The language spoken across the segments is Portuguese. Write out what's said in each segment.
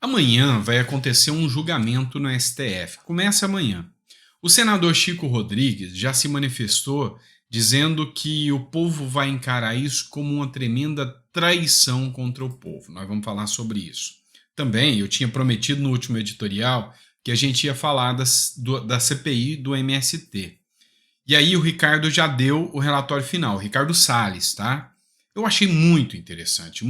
Amanhã vai acontecer um julgamento no STF. Começa amanhã. O senador Chico Rodrigues já se manifestou dizendo que o povo vai encarar isso como uma tremenda traição contra o povo. Nós vamos falar sobre isso. Também eu tinha prometido no último editorial que a gente ia falar da CPI do MST. E aí o Ricardo já deu o relatório final, o Ricardo Salles, tá? Eu achei muito interessante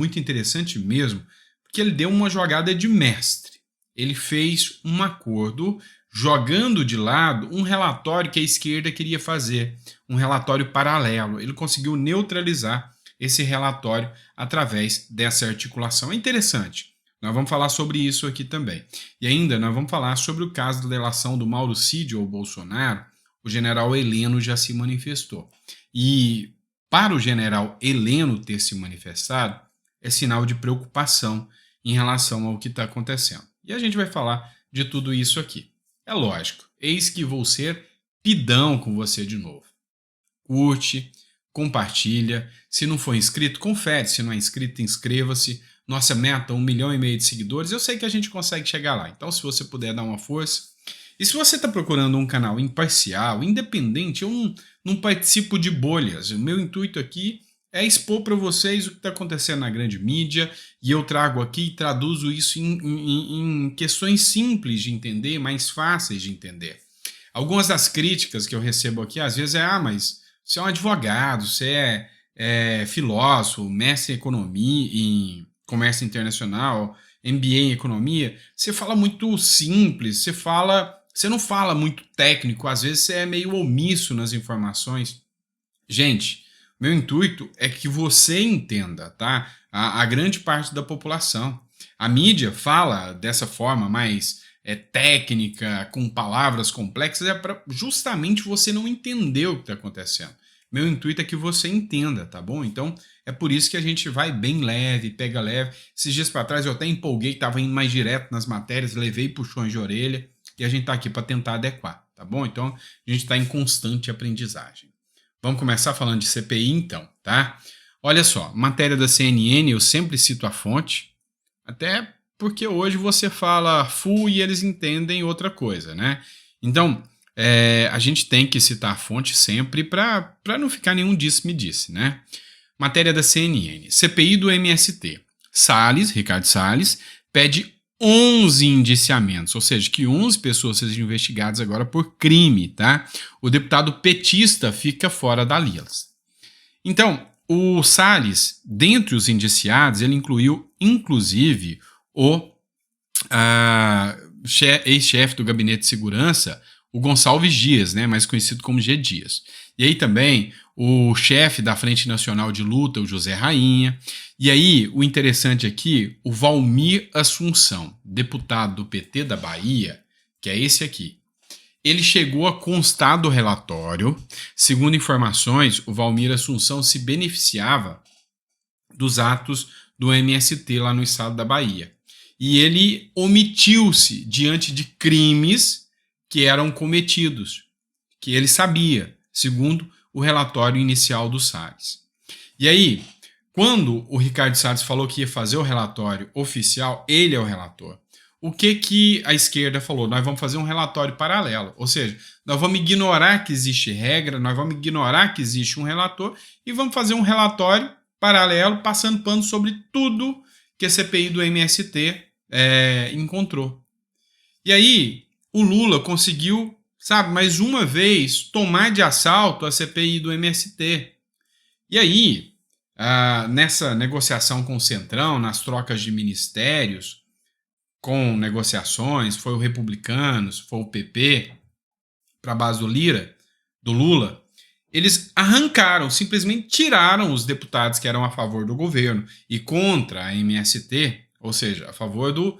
mesmo, porque ele deu uma jogada de mestre. Ele fez um acordo jogando de lado um relatório que a esquerda queria fazer, um relatório paralelo. Ele conseguiu neutralizar esse relatório através dessa articulação. É interessante. Nós vamos falar sobre isso aqui também. E ainda nós vamos falar sobre o caso da delação do Mauro Cid ao Bolsonaro. O general Heleno já se manifestou. E para o general Heleno ter se manifestado, é sinal de preocupação em relação ao que está acontecendo. E a gente vai falar de tudo isso aqui. É lógico, eis que vou ser pidão com você de novo. Curte, compartilha. Se não for inscrito, confere. Se não é inscrito, inscreva-se. Nossa meta, 1,5 milhão de seguidores. Eu sei que a gente consegue chegar lá. Então, se você puder dar uma força. E se você está procurando um canal imparcial, independente, eu não participo de bolhas. O meu intuito aqui é expor para vocês o que está acontecendo na grande mídia, e eu trago aqui e traduzo isso em questões simples de entender, mais fáceis de entender. Algumas das críticas que eu recebo aqui, às vezes mas você é um advogado, você é filósofo, mestre em economia, em comércio internacional, MBA em economia, você fala muito simples, você não fala muito técnico, às vezes você é meio omisso nas informações. Gente, meu intuito é que você entenda, tá? A grande parte da população. A mídia fala dessa forma mais técnica, com palavras complexas, é para justamente você não entender o que está acontecendo. Meu intuito é que você entenda, tá bom? Então, é por isso que a gente vai bem leve, pega leve. Esses dias para trás eu até empolguei, estava indo mais direto nas matérias, levei puxões de orelha, e a gente está aqui para tentar adequar, tá bom? Então, a gente está em constante aprendizagem. Vamos começar falando de CPI então, tá? Olha só, matéria da CNN, eu sempre cito a fonte, até porque hoje você fala full e eles entendem outra coisa, né? Então, a gente tem que citar a fonte sempre para não ficar nenhum disse-me-disse, né? Matéria da CNN, CPI do MST. Ricardo Salles, pede 11 indiciamentos, ou seja, que 11 pessoas sejam investigadas agora por crime, tá? O deputado petista fica fora da lista. Então, o Salles, dentre os indiciados, ele incluiu, inclusive, o ex-chefe do Gabinete de Segurança, o Gonçalves Dias, né, mais conhecido como G. Dias. E aí também o chefe da Frente Nacional de Luta, o José Rainha. E aí, o interessante aqui, o Valmir Assunção, deputado do PT da Bahia, que é esse aqui. Ele chegou a constar do relatório. Segundo informações, o Valmir Assunção se beneficiava dos atos do MST lá no estado da Bahia. E ele omitiu-se diante de crimes que eram cometidos, que ele sabia, segundo o relatório inicial do Salles. E aí, quando o Ricardo Salles falou que ia fazer o relatório oficial, ele é o relator. O que a esquerda falou? Nós vamos fazer um relatório paralelo, ou seja, nós vamos ignorar que existe regra, nós vamos ignorar que existe um relator e vamos fazer um relatório paralelo, passando pano sobre tudo que a CPI do MST encontrou. E aí, o Lula conseguiu, mais uma vez, tomar de assalto a CPI do MST. E aí, nessa negociação com o Centrão, nas trocas de ministérios, com negociações, foi o Republicanos, foi o PP, para a base do Lula, eles arrancaram, simplesmente tiraram os deputados que eram a favor do governo e contra a MST, ou seja, a favor do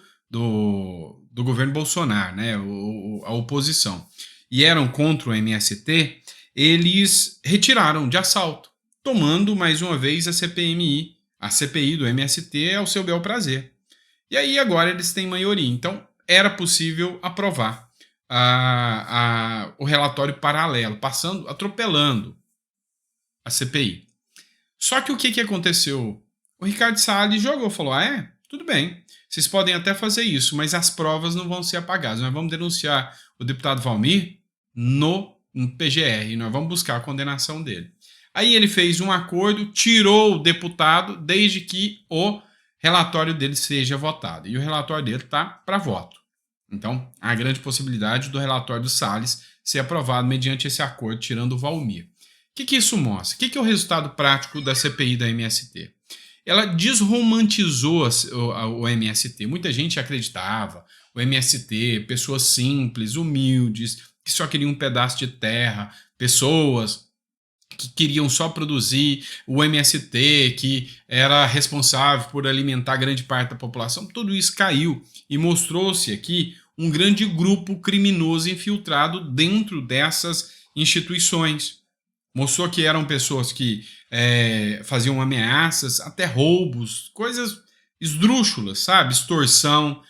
governo Bolsonaro, né, a oposição, e eram contra o MST, eles retiraram de assalto, tomando mais uma vez a CPI do MST ao seu bel prazer. E aí agora eles têm maioria, então era possível aprovar o relatório paralelo, atropelando a CPI. Só que o que aconteceu? O Ricardo Salles jogou, falou, Tudo bem, vocês podem até fazer isso, mas as provas não vão ser apagadas. Nós vamos denunciar o deputado Valmir no PGR e nós vamos buscar a condenação dele. Aí ele fez um acordo, tirou o deputado desde que o relatório dele seja votado. E o relatório dele está para voto. Então, há grande possibilidade do relatório do Salles ser aprovado mediante esse acordo, tirando o Valmir. O que isso mostra? O que é o resultado prático da CPI da MST? Ela desromantizou o MST. Muita gente acreditava, o MST, pessoas simples, humildes, que só queriam um pedaço de terra, pessoas que queriam só produzir, o MST, que era responsável por alimentar grande parte da população. Tudo isso caiu e mostrou-se aqui um grande grupo criminoso infiltrado dentro dessas instituições. Mostrou que eram pessoas que faziam ameaças, até roubos, coisas esdrúxulas, sabe? Extorsão,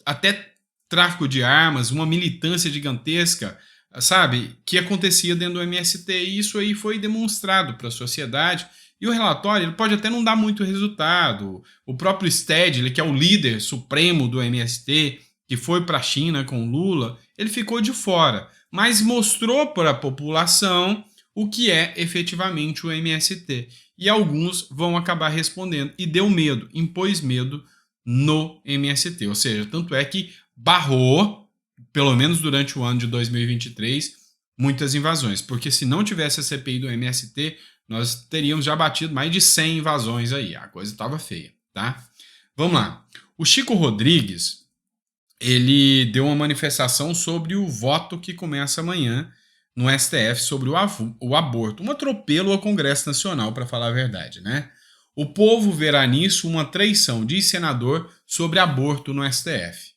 até tráfico de armas, uma militância gigantesca, sabe? Que acontecia dentro do MST, e isso aí foi demonstrado para a sociedade. E o relatório ele pode até não dar muito resultado. O próprio Stedley, que é o líder supremo do MST, que foi para a China com Lula, ele ficou de fora, mas mostrou para a população o que é efetivamente o MST. E alguns vão acabar respondendo. E deu medo, impôs medo no MST. Ou seja, tanto é que barrou, pelo menos durante o ano de 2023, muitas invasões. Porque se não tivesse a CPI do MST, nós teríamos já batido mais de 100 invasões aí. A coisa estava feia, tá? Vamos lá. O Chico Rodrigues, ele deu uma manifestação sobre o voto que começa amanhã no STF sobre o aborto. Um atropelo ao Congresso Nacional, para falar a verdade, né? O povo verá nisso uma traição, diz senador, sobre aborto no STF.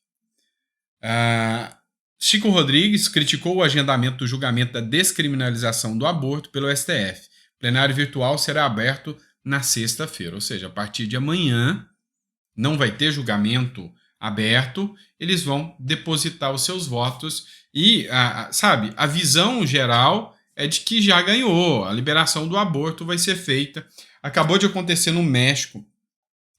Chico Rodrigues criticou o agendamento do julgamento da descriminalização do aborto pelo STF. O plenário virtual será aberto na sexta-feira, ou seja, a partir de amanhã não vai ter julgamento aberto, eles vão depositar os seus votos e, sabe, a visão geral é de que já ganhou, a liberação do aborto vai ser feita. Acabou de acontecer no México,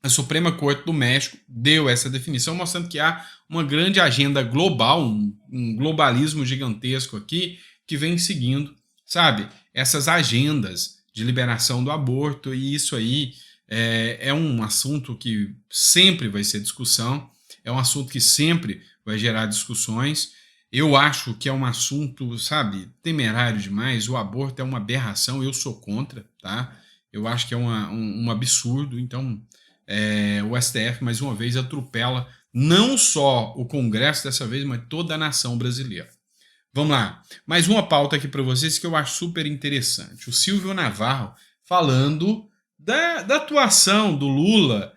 a Suprema Corte do México deu essa definição, mostrando que há uma grande agenda global, um globalismo gigantesco aqui, que vem seguindo, sabe, essas agendas de liberação do aborto, e isso aí é um assunto que sempre vai ser discussão, é um assunto que sempre vai gerar discussões. Eu acho que é um assunto, sabe, temerário demais. O aborto é uma aberração, eu sou contra, tá? Eu acho que é um absurdo. Então, o STF, mais uma vez, atropela não só o Congresso dessa vez, mas toda a nação brasileira. Vamos lá. Mais uma pauta aqui para vocês que eu acho super interessante. O Silvio Navarro falando da atuação do Lula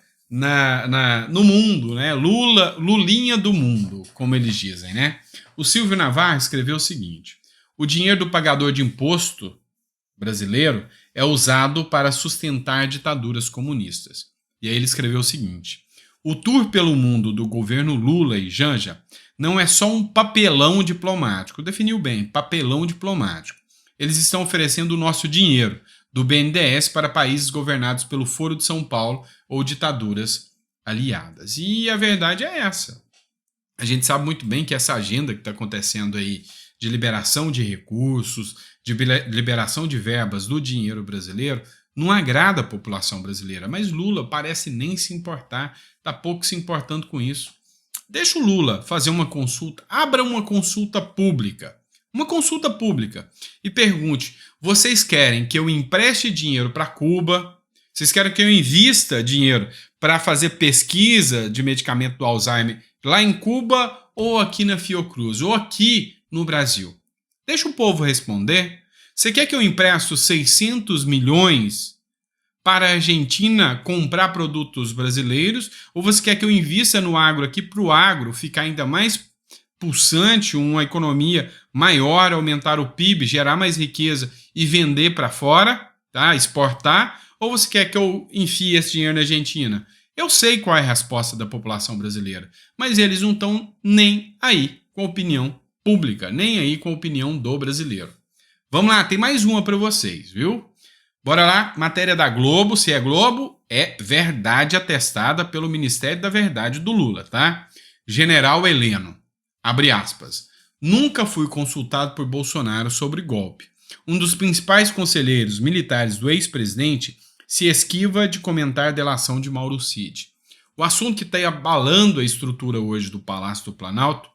no mundo, né? Lulinha do mundo, como eles dizem, né? O Silvio Navarro escreveu o seguinte: o dinheiro do pagador de imposto brasileiro é usado para sustentar ditaduras comunistas. E aí ele escreveu o seguinte: o tour pelo mundo do governo Lula e Janja não é só um papelão diplomático. Definiu bem, papelão diplomático. Eles estão oferecendo o nosso dinheiro do BNDES para países governados pelo Foro de São Paulo ou ditaduras aliadas. E a verdade é essa. A gente sabe muito bem que essa agenda que está acontecendo aí de liberação de recursos, de liberação de verbas do dinheiro brasileiro, não agrada a população brasileira. Mas Lula parece nem se importar, está pouco se importando com isso. Deixa o Lula fazer uma consulta, abra uma consulta pública. Uma consulta pública e pergunte: vocês querem que eu empreste dinheiro para Cuba? Vocês querem que eu invista dinheiro para fazer pesquisa de medicamento do Alzheimer lá em Cuba ou aqui na Fiocruz ou aqui no Brasil? Deixa o povo responder. Você quer que eu empresto 600 milhões para a Argentina comprar produtos brasileiros? Ou você quer que eu invista no agro aqui para o agro ficar ainda mais pulsante, uma economia maior, aumentar o PIB, gerar mais riqueza e vender para fora, tá? Exportar? Ou você quer que eu enfie esse dinheiro na Argentina? Eu sei qual é a resposta da população brasileira, mas eles não estão nem aí com a opinião pública, nem aí com a opinião do brasileiro. Vamos lá, tem mais uma para vocês, viu? Bora lá, matéria da Globo, se é Globo, É verdade atestada pelo Ministério da Verdade do Lula, tá? General Heleno, abre aspas, nunca fui consultado por Bolsonaro sobre golpe. Um dos principais conselheiros militares do ex-presidente se esquiva de comentar a delação de Mauro Cid. O assunto que está abalando a estrutura hoje do Palácio do Planalto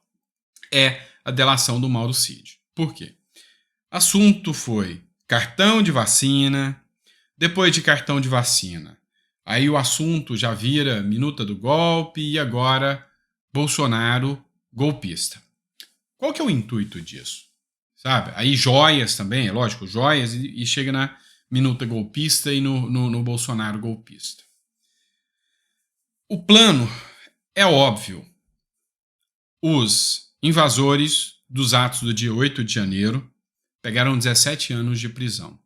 é a delação do Mauro Cid. Por quê? Assunto foi cartão de vacina, depois de cartão de vacina. Aí o assunto já vira minuta do golpe e agora Bolsonaro golpista. Qual que é o intuito disso? Sabe? Aí joias também, é lógico, joias e chega na minuta golpista e no Bolsonaro golpista. O plano é óbvio. Os invasores dos atos do dia 8 de janeiro pegaram 17 anos de prisão.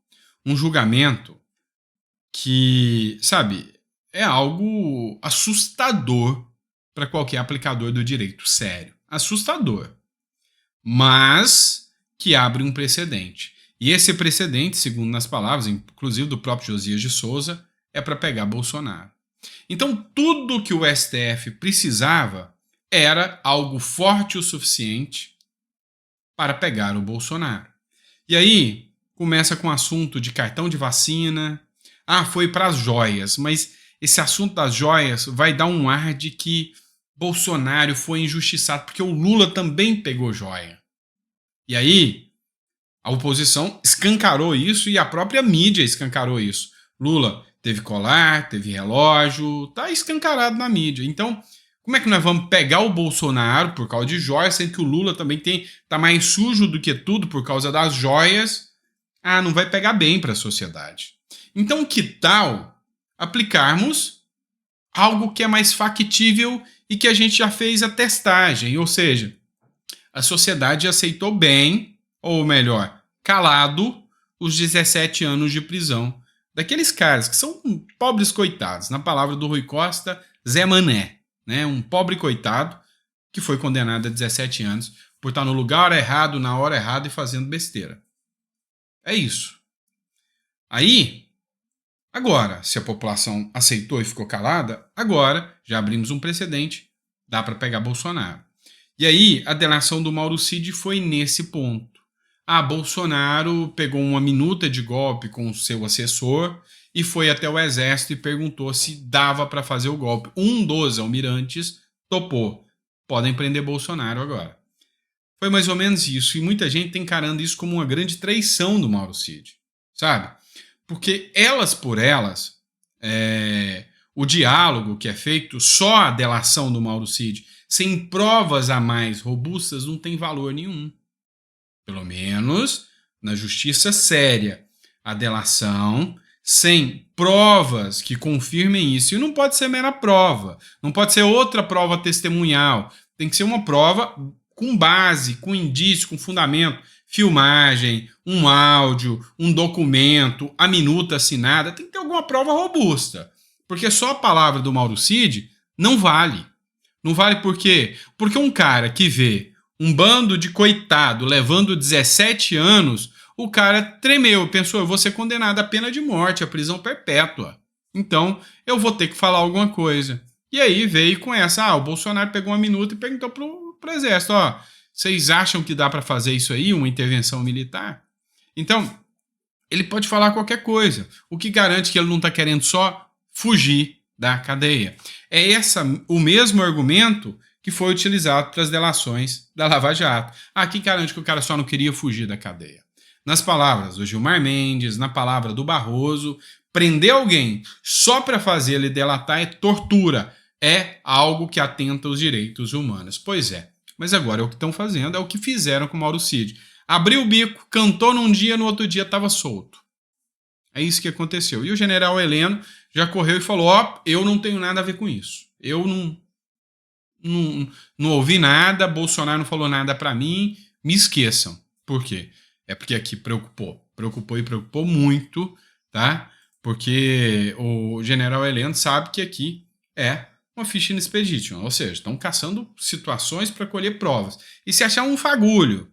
Um julgamento que, sabe, é algo assustador para qualquer aplicador do direito sério. Assustador. Mas que abre um precedente. E esse precedente, segundo nas palavras, inclusive do próprio Josias de Souza, é para pegar Bolsonaro. Então, tudo que o STF precisava era algo forte o suficiente para pegar o Bolsonaro. E aí, começa com o assunto de cartão de vacina. Ah, foi para as joias, mas esse assunto das joias vai dar um ar de que Bolsonaro foi injustiçado, porque o Lula também pegou joia. E aí, a oposição escancarou isso e a própria mídia escancarou isso. Lula teve colar, teve relógio, tá escancarado na mídia. Então, como é que nós vamos pegar o Bolsonaro por causa de joias, sendo que o Lula também tá mais sujo do que tudo por causa das joias? Ah, não vai pegar bem para a sociedade. Então, que tal aplicarmos algo que é mais factível e que a gente já fez a testagem? Ou seja, a sociedade aceitou bem, ou melhor, calado, os 17 anos de prisão daqueles caras que são pobres coitados. Na palavra do Rui Costa, Zé Mané, né? Um pobre coitado que foi condenado a 17 anos por estar no lugar errado, na hora errada e fazendo besteira. É isso. Aí, agora, se a população aceitou e ficou calada, agora já abrimos um precedente, dá para pegar Bolsonaro. E aí, a delação do Mauro Cid foi nesse ponto. Bolsonaro pegou uma minuta de golpe com o seu assessor e foi até o exército e perguntou se dava para fazer o golpe. Um dos almirantes topou. Podem prender Bolsonaro agora. Foi mais ou menos isso. E muita gente está encarando isso como uma grande traição do Mauro Cid. Sabe? Porque elas por elas, o diálogo que é feito, só a delação do Mauro Cid, sem provas a mais robustas, não tem valor nenhum. Pelo menos na justiça séria. A delação sem provas que confirmem isso. E não pode ser mera prova. Não pode ser outra prova testemunhal. Tem que ser uma prova com base, com indício, com fundamento. Filmagem, um áudio, um documento, a minuta assinada. Tem que ter alguma prova robusta. Porque só a palavra do Mauro Cid não vale. Não vale por quê? Porque um cara que vê um bando de coitado levando 17 anos, o cara tremeu, pensou, eu vou ser condenado à pena de morte, à prisão perpétua. Então, eu vou ter que falar alguma coisa. E aí veio com essa, o Bolsonaro pegou uma minuta e perguntou pro exército, vocês acham que dá para fazer isso aí, uma intervenção militar? Então, ele pode falar qualquer coisa, o que garante que ele não está querendo só fugir da cadeia. É o mesmo argumento que foi utilizado para as delações da Lava Jato. Aqui garante que o cara só não queria fugir da cadeia. Nas palavras do Gilmar Mendes, na palavra do Barroso, prender alguém só para fazer ele delatar é tortura, é algo que atenta aos direitos humanos. Pois é, mas agora é o que estão fazendo, é o que fizeram com o Mauro Cid. Abriu o bico, cantou num dia, no outro dia estava solto. É isso que aconteceu. E o general Heleno já correu e falou, eu não tenho nada a ver com isso. Eu não ouvi nada, Bolsonaro não falou nada para mim, me esqueçam. Por quê? É porque aqui preocupou muito, tá? Porque o general Heleno sabe que aqui é uma ficha expedition, ou seja, estão caçando situações para colher provas. E se achar um fagulho,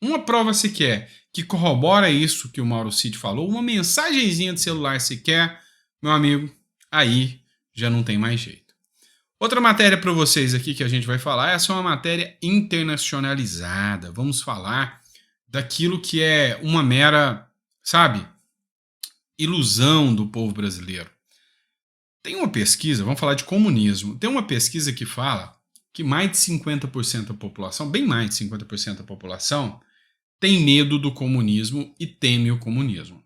uma prova sequer que corrobora isso que o Mauro Cid falou, uma mensagenzinha de celular sequer, meu amigo, aí já não tem mais jeito. Outra matéria para vocês aqui que a gente vai falar, essa é uma matéria internacionalizada. Vamos falar daquilo que é uma mera, sabe, ilusão do povo brasileiro. Tem uma pesquisa, vamos falar de comunismo, tem uma pesquisa que fala que mais de 50% da população, bem mais de 50% da população, tem medo do comunismo e teme o comunismo.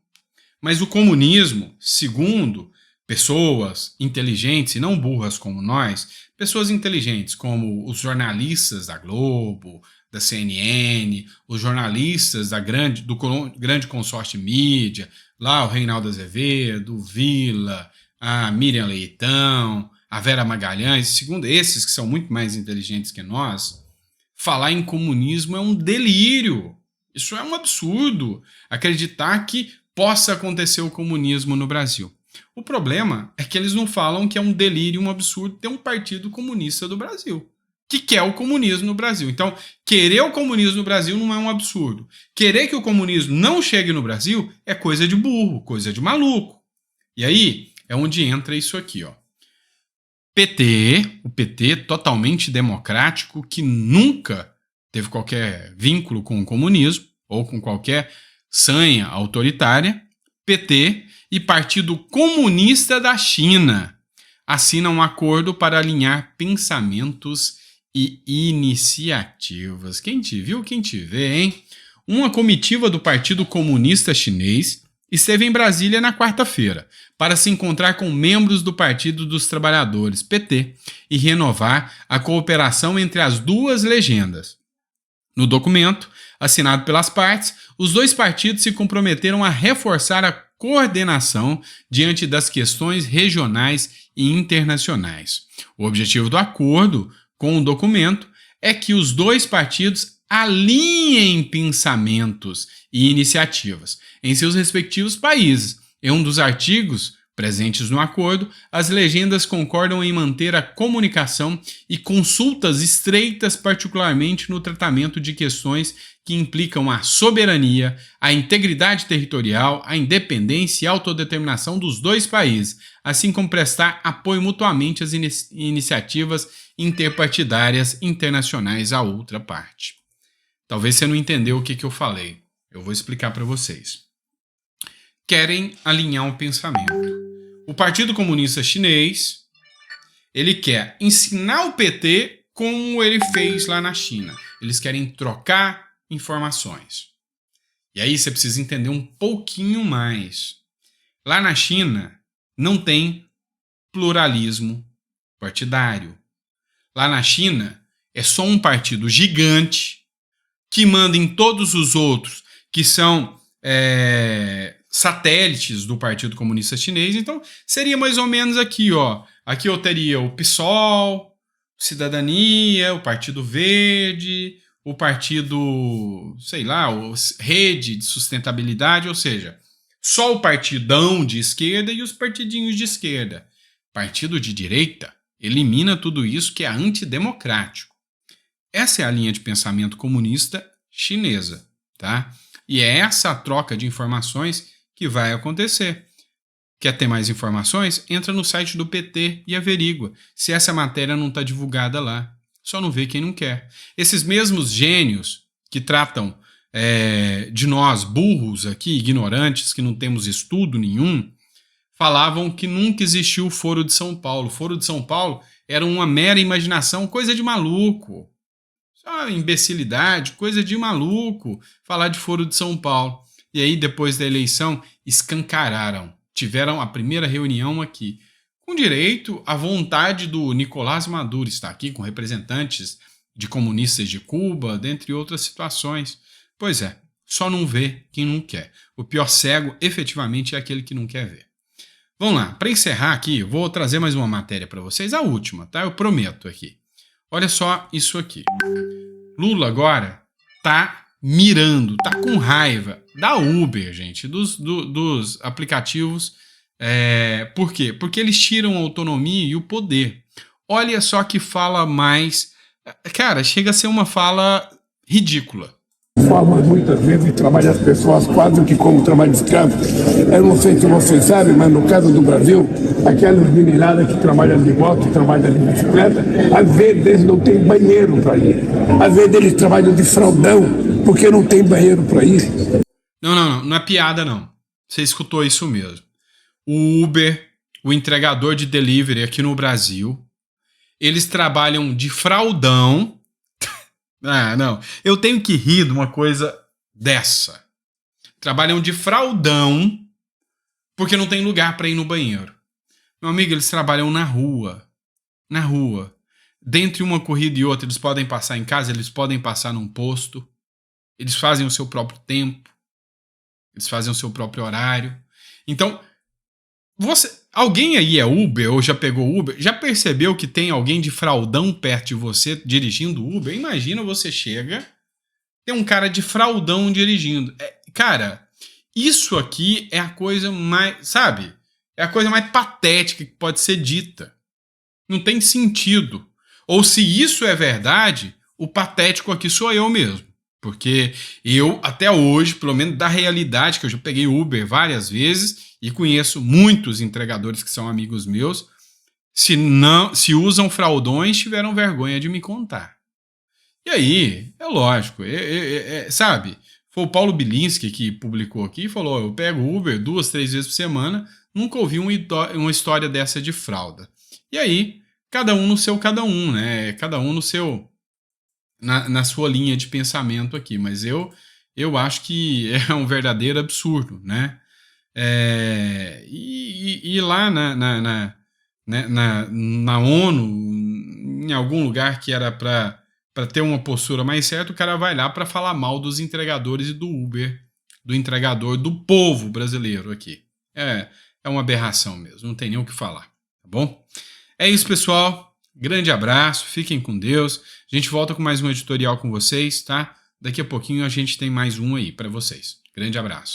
Mas o comunismo, segundo pessoas inteligentes e não burras como nós, pessoas inteligentes como os jornalistas da Globo, da CNN, os jornalistas do grande consórcio mídia, lá o Reinaldo Azevedo, o Vila, a Miriam Leitão, a Vera Magalhães, segundo esses que são muito mais inteligentes que nós, falar em comunismo é um delírio. Isso é um absurdo, acreditar que possa acontecer o comunismo no Brasil. O problema é que eles não falam que é um delírio, um absurdo ter um partido comunista do Brasil, que quer o comunismo no Brasil. Então, querer o comunismo no Brasil não é um absurdo. Querer que o comunismo não chegue no Brasil é coisa de burro, coisa de maluco. E aí é onde entra isso aqui, ó. o PT totalmente democrático, que nunca teve qualquer vínculo com o comunismo ou com qualquer sanha autoritária, PT e Partido Comunista da China assinam um acordo para alinhar pensamentos e iniciativas. Quem te viu, quem te vê, hein? Uma comitiva do Partido Comunista Chinês esteve em Brasília na quarta-feira para se encontrar com membros do Partido dos Trabalhadores, PT, e renovar a cooperação entre as duas legendas. No documento, assinado pelas partes, os dois partidos se comprometeram a reforçar a coordenação diante das questões regionais e internacionais. O objetivo do acordo com o documento é que os dois partidos alinhem pensamentos e iniciativas em seus respectivos países. Em um dos artigos presentes no acordo, as legendas concordam em manter a comunicação e consultas estreitas, particularmente no tratamento de questões que implicam a soberania, a integridade territorial, a independência e autodeterminação dos dois países, assim como prestar apoio mutuamente às iniciativas interpartidárias internacionais à outra parte. Talvez você não entendeu o que eu falei. Eu vou explicar para vocês. Querem alinhar o pensamento. O Partido Comunista Chinês, ele quer ensinar o PT como ele fez lá na China. Eles querem trocar informações. E aí você precisa entender um pouquinho mais. Lá na China não tem pluralismo partidário. Lá na China é só um partido gigante que manda em todos os outros que são satélites do Partido Comunista Chinês. Então seria mais ou menos aqui, ó. Aqui eu teria o PSOL, Cidadania, o Partido Verde, o partido, sei lá, Rede de Sustentabilidade, ou seja, só o partidão de esquerda e os partidinhos de esquerda. Partido de direita elimina tudo isso que é antidemocrático. Essa é a linha de pensamento comunista chinesa, tá? E é essa a troca de informações que vai acontecer. Quer ter mais informações? Entra no site do PT e averigua se essa matéria não está divulgada lá. Só não vê quem não quer. Esses mesmos gênios que tratam de nós burros aqui, ignorantes, que não temos estudo nenhum, falavam que nunca existiu o Foro de São Paulo. O Foro de São Paulo era uma mera imaginação, coisa de maluco. Só imbecilidade, coisa de maluco, falar de Foro de São Paulo. E aí, depois da eleição, escancararam. Tiveram a primeira reunião aqui, com direito à vontade do Nicolás Maduro estar aqui, com representantes de comunistas de Cuba, dentre outras situações. Pois é, só não vê quem não quer. O pior cego, efetivamente, é aquele que não quer ver. Vamos lá, para encerrar aqui, eu vou trazer mais uma matéria para vocês, a última, tá? Eu prometo aqui. Olha só isso aqui. Lula agora tá mirando, tá com raiva da Uber, gente, dos aplicativos. Por quê? Porque eles tiram a autonomia e o poder. Olha só que fala mais... Cara, chega a ser uma fala ridícula. Forma muitas vezes trabalha as pessoas quase que como trabalho de escravo. Eu não sei se vocês sabem, mas no caso do Brasil, aquelas meninadas que trabalham de moto, que trabalham de bicicleta, às vezes eles não têm banheiro para ir. Às vezes eles trabalham de fraldão, porque não tem banheiro para ir. Não é piada não. Você escutou isso mesmo. O Uber, o entregador de delivery aqui no Brasil, eles trabalham de fraldão. Não. Eu tenho que rir de uma coisa dessa. Trabalham de fraldão porque não tem lugar para ir no banheiro. Meu amigo, eles trabalham na rua. Na rua. Dentre uma corrida e outra, eles podem passar em casa, eles podem passar num posto. Eles fazem o seu próprio tempo. Eles fazem o seu próprio horário. Então, alguém aí é Uber ou já pegou Uber? Já percebeu que tem alguém de fraldão perto de você dirigindo Uber? Imagina, você chega, tem um cara de fraldão dirigindo. Cara, isso aqui é a coisa mais, sabe? É a coisa mais patética que pode ser dita. Não tem sentido. Ou se isso é verdade, o patético aqui sou eu mesmo. Porque eu, até hoje, pelo menos da realidade, que eu já peguei Uber várias vezes e conheço muitos entregadores que são amigos meus, se usam fraldões, tiveram vergonha de me contar. E aí, é lógico, sabe? Foi o Paulo Bilinski que publicou aqui e falou: eu pego Uber 2, 3 vezes por semana, nunca ouvi uma história dessa de fralda. E aí, cada um no seu cada um, né? Cada um no seu... Na sua linha de pensamento aqui, mas eu acho que é um verdadeiro absurdo, né? E lá na ONU, em algum lugar que era para ter uma postura mais certa, o cara vai lá para falar mal dos entregadores e do Uber, do entregador, do povo brasileiro aqui. É uma aberração mesmo, não tem nem o que falar, tá bom? É isso, pessoal. Grande abraço, fiquem com Deus. A gente volta com mais um editorial com vocês, tá? Daqui a pouquinho a gente tem mais um aí para vocês. Grande abraço.